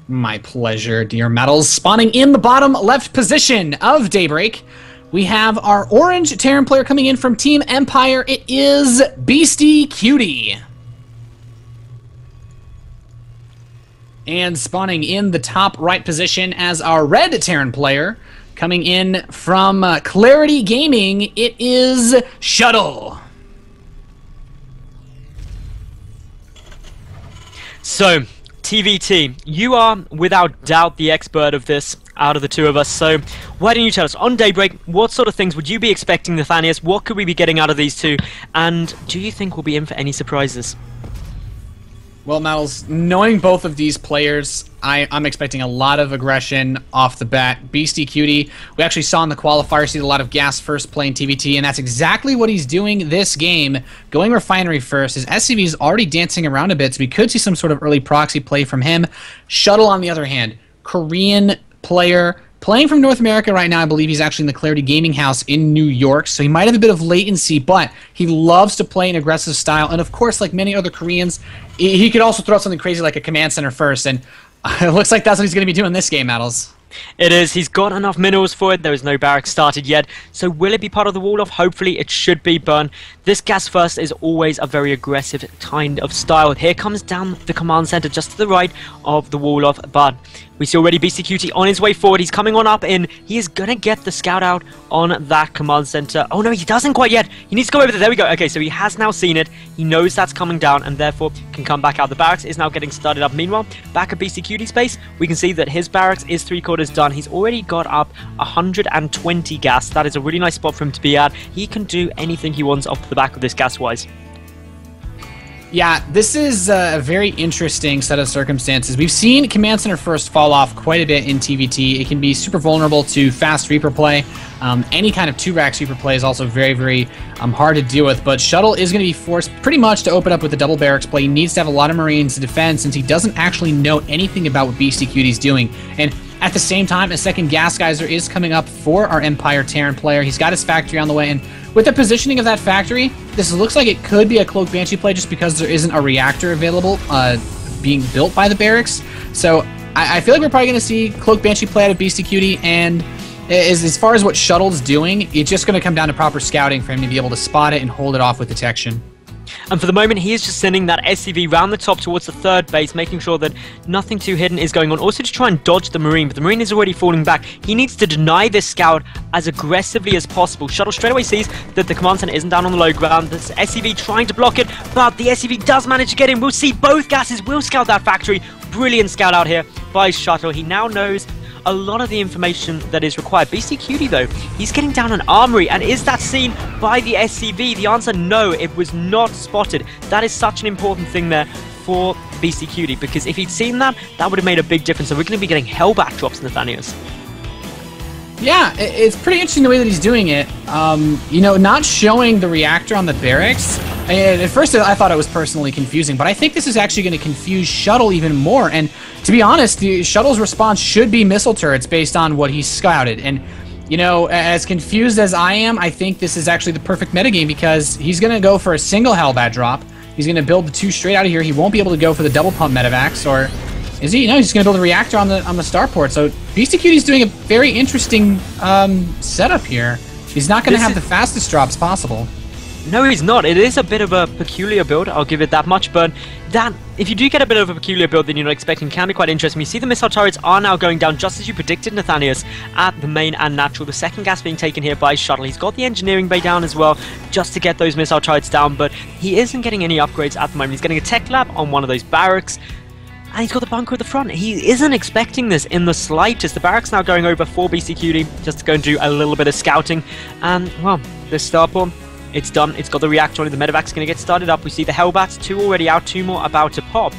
My pleasure, dear metals. Spawning in the bottom left position of Daybreak, we have our orange Terran player coming in from Team Empire. It is BeastyQT. And spawning in the top right position as our red Terran player, coming in from Clarity Gaming, it is Shuttle. So, TVT, you are without doubt the expert of this out of the two of us, so why don't you tell us, on Daybreak, what sort of things would you be expecting, Nathanius? What could we be getting out of these two? And do you think we'll be in for any surprises? Well, Metals, knowing both of these players, I'm expecting a lot of aggression off the bat. BeastyQT, we actually saw in the qualifier, see a lot of gas first playing TVT, and that's exactly what he's doing this game, going Refinery first. His SCV is already dancing around a bit, so we could see some sort of early proxy play from him. Shuttle, on the other hand, Korean player, playing from North America right now. I believe he's actually in the Clarity Gaming House in New York, so he might have a bit of latency, but he loves to play an aggressive style, and of course, like many other Koreans, he could also throw out something crazy like a command center first, and it looks like that's what he's going to be doing this game, Metals. It is. He's got enough minerals for it. There is no barracks started yet. So will it be part of the wall-off? Hopefully it should be, Burn. This gas first is always a very aggressive kind of style. Here comes down the command center just to the right of the wall-off, but we see already BeastyQT on his way forward. He's coming on up in. He is going to get the scout out on that command center. Oh no, he doesn't quite yet. He needs to go over there. There we go. Okay, so he has now seen it. He knows that's coming down and therefore can come back out. The barracks is now getting started up. Meanwhile, back at BeastyQT's base, we can see that his barracks is 3/4 done. He's already got up 120 gas. That is a really nice spot for him to be at. He can do anything he wants off the back of this gas-wise. Yeah, this is a very interesting set of circumstances. We've seen Command Center First fall off quite a bit in TVT. It can be super vulnerable to fast Reaper play. Any kind of 2-rack Reaper play is also very, very hard to deal with, but Shuttle is going to be forced pretty much to open up with the double barracks play. He needs to have a lot of Marines to defend since he doesn't actually know anything about what BeastyQT's doing. And at the same time, a second gas geyser is coming up for our Empire Terran player. He's got his factory on the way, and with the positioning of that factory, this looks like it could be a Cloak Banshee play just because there isn't a reactor available being built by the barracks. So I feel like we're probably going to see Cloak Banshee play out of BeastyQT, and as far as what Shuttle's doing, it's just going to come down to proper scouting for him to be able to spot it and hold it off with detection. And for the moment, he is just sending that SCV round the top towards the third base, making sure that nothing too hidden is going on. Also to try and dodge the Marine, but the Marine is already falling back. He needs to deny this scout as aggressively as possible. Shuttle straight away sees that the command center isn't down on the low ground. This SCV trying to block it, but the SCV does manage to get in. We'll see both gases will scout that factory. Brilliant scout out here by Shuttle. He now knows a lot of the information that is required. BeastyQT, though, he's getting down an armory, and is that seen by the SCV? The answer, no, it was not spotted. That is such an important thing there for BeastyQT, because if he'd seen that, that would have made a big difference. So we're going to be getting hell backdrops, Nathanius. Yeah, it's pretty interesting the way that he's doing it. You know, not showing the reactor on the barracks. And at first, I thought it was personally confusing, but I think this is actually going to confuse Shuttle even more. And to be honest, the Shuttle's response should be missile turrets based on what he's scouted. And, you know, as confused as I am, I think this is actually the perfect metagame because he's going to go for a single Hellbat drop. He's going to build the 2 straight out of here. He won't be able to go for the double pump medevacs, or is he? No, he's just going to build a reactor on the starport. So BeastyQT's doing a very interesting setup here. He's not going to have the fastest drops possible. No, he's not. It is a bit of a peculiar build, I'll give it that much, but that, if you do get a bit of a peculiar build that you're not expecting, can be quite interesting. You see the missile turrets are now going down, just as you predicted, Nathanius, at the main and natural. The second gas being taken here by Shuttle. He's got the engineering bay down as well, just to get those missile turrets down, but he isn't getting any upgrades at the moment. He's getting a tech lab on one of those barracks, and he's got the bunker at the front. He isn't expecting this in the slightest. The barracks now going over for BeastyQT, just to go and do a little bit of scouting, and, well, this starport, it's done. It's got the reactor on it. The medevac's going to get started up. We see the Hellbats, 2 already out, 2 more about to pop.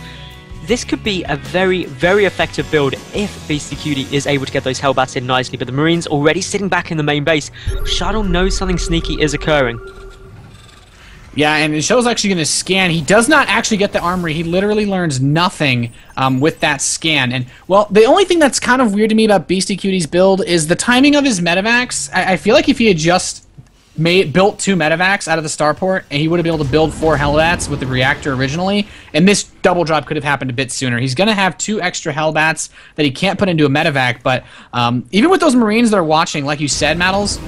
This could be a very, very effective build if BeastyQT is able to get those Hellbats in nicely. But the Marines already sitting back in the main base. Shuttle knows something sneaky is occurring. Yeah, and Shuttle's actually going to scan. He does not actually get the armory. He literally learns nothing with that scan. And, well, the only thing that's kind of weird to me about BeastyQT's build is the timing of his medevacs. I feel like if he had just built 2 medevacs out of the starport, and he would have been able to build 4 Hellbats with the reactor originally, and this double drop could have happened a bit sooner. He's going to have 2 extra Hellbats that he can't put into a medevac, but even with those Marines that are watching, like you said, Mattles,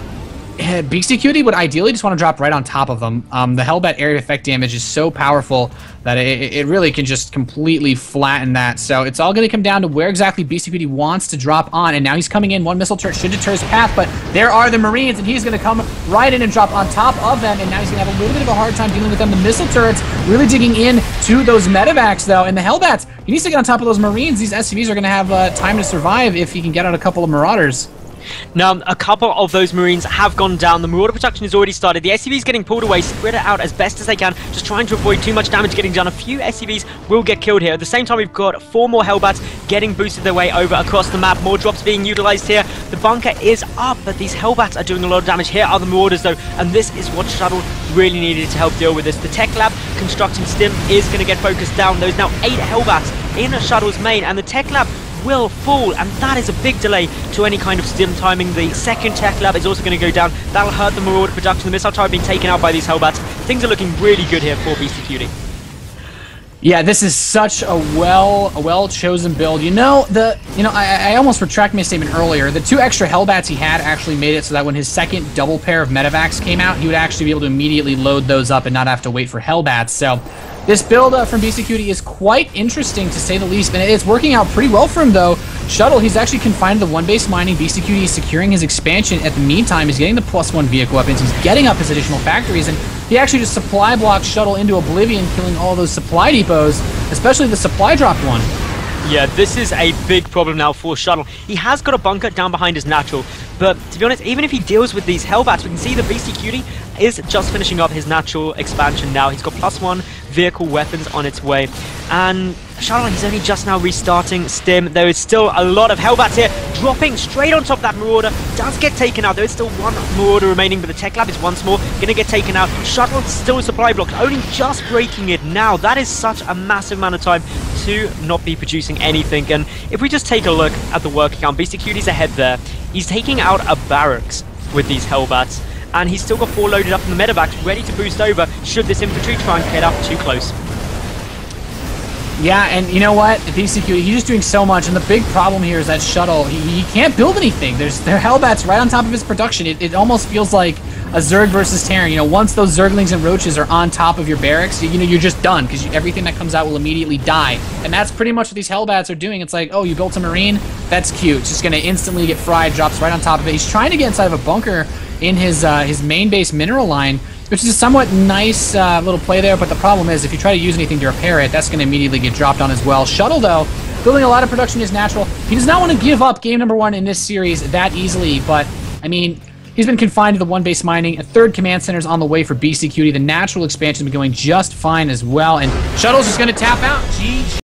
BeastyQT would ideally just want to drop right on top of them. The Hellbat area effect damage is so powerful that it really can just completely flatten that. So it's all going to come down to where exactly BeastyQT wants to drop on. And now he's coming in. 1 missile turret should deter his path, but there are the Marines, and he's going to come right in and drop on top of them. And now he's going to have a little bit of a hard time dealing with them. The missile turrets really digging in to those medevacs, though. And the Hellbats, he needs to get on top of those Marines. These SCVs are going to have time to survive if he can get out a couple of Marauders. Now, a couple of those Marines have gone down. The Marauder production has already started. The SCVs getting pulled away, spread it out as best as they can, just trying to avoid too much damage getting done. A few SCVs will get killed here. At the same time, we've got 4 more Hellbats getting boosted their way over across the map. More drops being utilized here. The bunker is up, but these Hellbats are doing a lot of damage. Here are the Marauders, though, and this is what Shuttle really needed to help deal with this. The Tech Lab constructing Stim is going to get focused down. There's now 8 Hellbats in Shuttle's main, and the Tech Lab will fall, and that is a big delay to any kind of Stim timing. The second Tech Lab is also going to go down. That'll hurt the Marauder production. The missile tower being taken out by these Hellbats. Things are looking really good here for BeastyQT. Yeah, this is such a well chosen build. I almost retract my statement earlier. The 2 extra Hellbats he had actually made it so that when his second double pair of medevacs came out, he would actually be able to immediately load those up and not have to wait for Hellbats. So this build from BeastyQT is quite interesting, to say the least, and it's working out pretty well for him, though. Shuttle, he's actually confined to the 1 base mining. BeastyQT is securing his expansion. At the meantime, he's getting the +1 vehicle weapons. He's getting up his additional factories, and he actually just supply blocked Shuttle into oblivion, killing all those supply depots, especially the supply dropped one. Yeah, this is a big problem now for Shuttle. He has got a bunker down behind his natural, but to be honest, even if he deals with these Hellbats, we can see that BeastyQT is just finishing up his natural expansion now. He's got +1 vehicle weapons on its way, and Shuttle, he's only just now restarting Stim. There is still a lot of Hellbats here, dropping straight on top of that Marauder. Does get taken out. There is still 1 Marauder remaining, but the Tech Lab is once more going to get taken out. Shuttle still supply blocked, only just breaking it now. That is such a massive amount of time to not be producing anything. And if we just take a look at the work account, BeastyQT's ahead there. He's taking out a barracks with these Hellbats, and he's still got 4 loaded up in the medevacs, ready to boost over should this infantry try and get up too close. Yeah, and you know what? BeastyQT, he's just doing so much, and the big problem here is that Shuttle, he can't build anything. There are Hellbats right on top of his production. It almost feels like a Zerg versus Terran. Once those Zerglings and Roaches are on top of your barracks, you're just done, because everything that comes out will immediately die. And that's pretty much what these Hellbats are doing. It's like, oh, you built a Marine? That's cute. It's just going to instantly get fried, drops right on top of it. He's trying to get inside of a bunker in his main base mineral line, which is a somewhat nice little play there, but the problem is if you try to use anything to repair it, that's going to immediately get dropped on as well. Shuttle, though, building a lot of production is natural. He does not want to give up game number 1 in this series that easily, but, I mean, he's been confined to the 1 base mining. A 3rd command center is on the way for BeastyQT. The natural expansion has been going just fine as well, and Shuttle's just going to tap out. GG.